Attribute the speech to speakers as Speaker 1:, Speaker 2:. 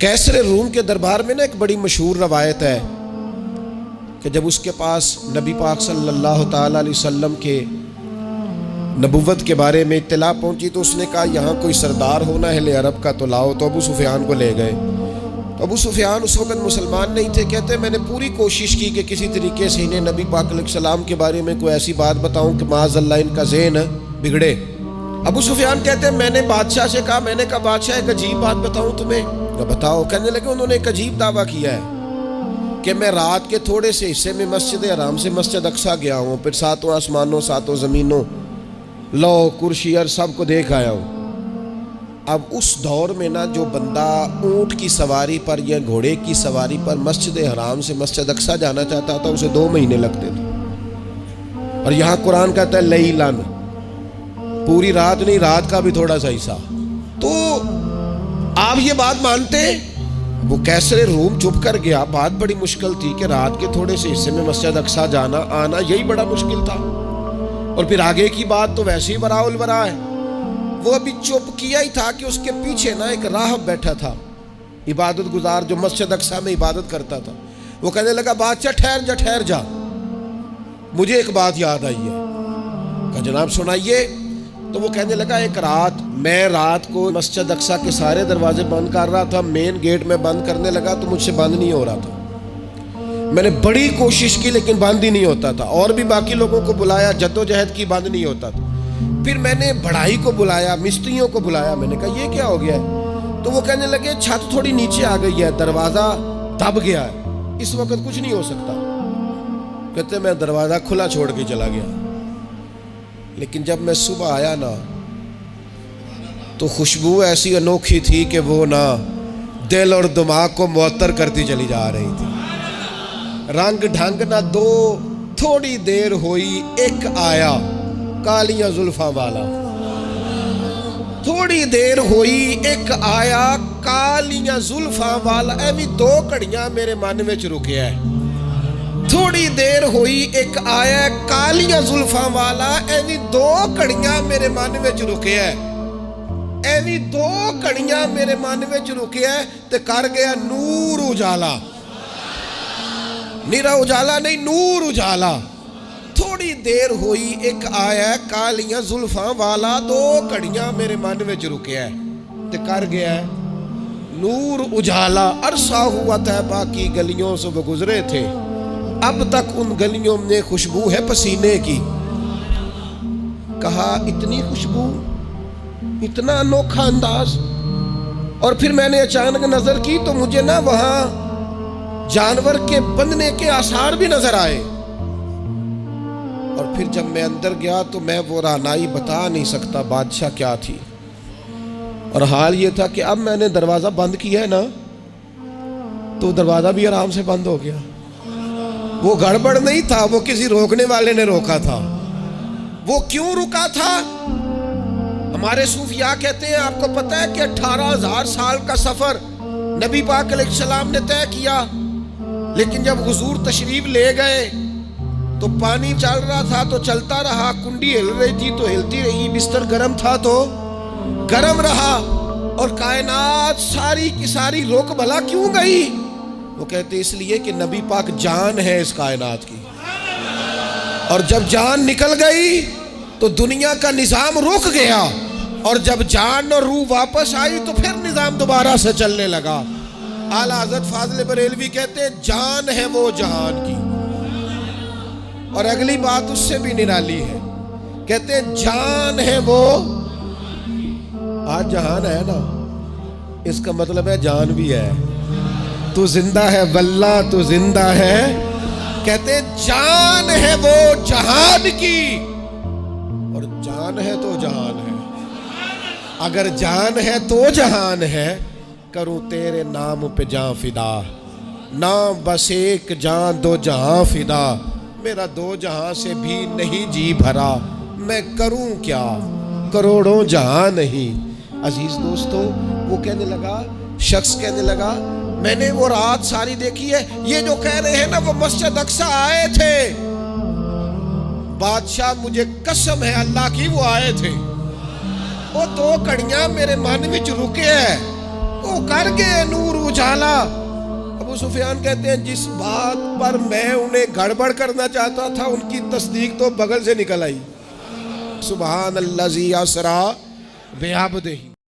Speaker 1: کیسر روم کے دربار میں نا ایک بڑی مشہور روایت ہے کہ جب اس کے پاس نبی پاک صلی اللہ تعالی علیہ وسلم کے نبوت کے بارے میں اطلاع پہنچی تو اس نے کہا یہاں کوئی سردار ہونا اہل عرب کا تو لاؤ، تو ابو سفیان کو لے گئے۔ تو ابو سفیان اس وقت مسلمان نہیں تھے، کہتے میں نے پوری کوشش کی کہ کسی طریقے سے انہیں نبی پاک علیہ السلام کے بارے میں کوئی ایسی بات بتاؤں کہ معاذ اللہ ان کا ذہن بگڑے۔ ابو سفیان کہتے ہیں میں نے بادشاہ سے کہا، میں نے کہا بادشاہ ایک عجیب بات بتاؤں تمہیں؟ تو بتاؤ۔ کہنے لگے انہوں نے ایک عجیب دعویٰ کیا ہے کہ میں رات کے تھوڑے سے حصے میں مسجد حرام سے مسجد اقصیٰ گیا ہوں، پھر ساتوں آسمانوں ساتوں زمینوں لو کرسی اور سب کو دیکھ آیا ہوں۔ اب اس دور میں نا جو بندہ اونٹ کی سواری پر یا گھوڑے کی سواری پر مسجد حرام سے مسجد اقصیٰ جانا چاہتا تھا اسے 2 مہینے لگتے تھے، اور یہاں قرآن کہتا ہے لیلن، پوری رات نہیں، رات کا بھی تھوڑا سا حصہ۔ تو آپ یہ بات مانتے ہیں؟ وہ کیسر روم چپ کر گیا، بات بڑی مشکل تھی کہ رات کے تھوڑے سے حصے میں مسجد اقصیٰ جانا آنا یہی بڑا مشکل تھا، اور پھر آگے کی بات تو ویسے ہی براء البراء ہے۔ وہ ابھی چپ کیا ہی تھا کہ اس کے پیچھے نا ایک راہب بیٹھا تھا، عبادت گزار جو مسجد اقصیٰ میں عبادت کرتا تھا۔ وہ کہنے لگا بادشاہ ٹھہر جا، مجھے ایک بات یاد آئی ہے۔ کہا جناب سنائیے۔ تو وہ کہنے لگا ایک رات میں رات کو مسجد اقصیٰ کے سارے دروازے بند کر رہا تھا، مین گیٹ میں بند کرنے لگا تو مجھ سے بند نہیں ہو رہا تھا، میں نے بڑی کوشش کی لیکن بند ہی نہیں ہوتا تھا، اور بھی باقی لوگوں کو بلایا، جدوجہد کی، بند نہیں ہوتا تھا۔ پھر میں نے بڑھائی کو بلایا، مستریوں کو بلایا، میں نے کہا یہ کیا ہو گیا ہے؟ تو وہ کہنے لگے چھت تھوڑی نیچے آ گئی ہے، دروازہ دب گیا ہے، اس وقت کچھ نہیں ہو سکتا۔ کہتے میں دروازہ کھلا چھوڑ کے چلا گیا، لیکن جب میں صبح آیا نا تو خوشبو ایسی انوکھی تھی کہ وہ نا دل اور دماغ کو معطر کرتی چلی جا رہی تھی۔ رنگ ڈھنگ نہ دو، تھوڑی دیر ہوئی ایک آیا کالیاں زلفاں والا، تھوڑی دیر ہوئی ایک آیا کالیاں زلفاں والا، ایویں 2 گھڑیاں میرے من وچ رکیا ہے۔ تھوڑی دیر ہوئی ایک آیا کالیاں زلفاں والا، ایویں 2 گھڑیاں میرے من وچ رکیا ہے، ایویں 2 گھڑیاں میرے من وچ رکیا ہے تے کر گیا نور اجالا، نیرا اجالا نہیں، نور اجالا۔ تھوڑی دیر ہوئی ایک آیا کالیاں زلفاں والا، 2 گھڑیاں میرے من وچ رکیا ہے تے کر گیا ہے نور اجالا۔ عرصہ ہوا طیبہ کی گلیوں سے وہ گزرے تھے، اب تک ان گلیوں میں خوشبو ہے پسینے کی۔ کہا اتنی خوشبو، اتنا انوکھا انداز۔ اور پھر میں نے اچانک نظر کی تو مجھے نا وہاں جانور کے بندنے کے آثار بھی نظر آئے، اور پھر جب میں اندر گیا تو میں وہ رہنائی بتا نہیں سکتا بادشاہ کیا تھی، اور حال یہ تھا کہ اب میں نے دروازہ بند کیا ہے نا تو دروازہ بھی آرام سے بند ہو گیا۔ وہ گڑبڑ نہیں تھا، وہ کسی روکنے والے نے روکا تھا۔ وہ کیوں رکا تھا؟ ہمارے صوفیاء کہتے ہیں آپ کو پتہ ہے کہ 18,000 سال کا سفر نبی پاک علیہ السلام نے طے کیا، لیکن جب حضور تشریف لے گئے تو پانی چل رہا تھا تو چلتا رہا، کنڈی ہل رہی تھی تو ہلتی رہی، بستر گرم تھا تو گرم رہا، اور کائنات ساری کی ساری رک بھلا کیوں گئی؟ وہ کہتے اس لیے کہ نبی پاک جان ہے اس کائنات کی، اور جب جان نکل گئی تو دنیا کا نظام رک گیا، اور جب جان اور روح واپس آئی تو پھر نظام دوبارہ سے چلنے لگا۔ اعلیٰ حضرت فاضل بریلوی کہتے ہیں جان ہے وہ جہان کی، اور اگلی بات اس سے بھی نرالی ہے، کہتے ہیں جان ہے وہ، آج جہان ہے نا، اس کا مطلب ہے جان بھی ہے، تو زندہ ہے واللہ تو زندہ ہے، کہتے جان ہے وہ جہان کی، اور جان ہے تو جہان ہے، اگر جان ہے تو جہان ہے، کروں تیرے نام پہ جان فدا، نام بس ایک جان 2 جہاں فدا، میرا 2 جہاں سے بھی نہیں جی بھرا، میں کروں کیا کروڑوں جہاں نہیں۔ عزیز دوستو، وہ کہنے لگا، شخص کہنے لگا میں نے وہ رات ساری دیکھی ہے، یہ جو کہہ رہے ہیں نا وہ مسجد اقصیٰ آئے تھے، بادشاہ مجھے قسم ہے اللہ کی وہ آئے تھے، وہ 2 گھڑیاں میرے من وچ رکے ہیں، وہ کر گئے نور اجالا۔ ڈالا۔ ابو سفیان کہتے ہیں جس بات پر میں انہیں گڑبڑ کرنا چاہتا تھا ان کی تصدیق تو بغل سے نکل آئی۔ سبحان الذی اسریٰ بعبدہ۔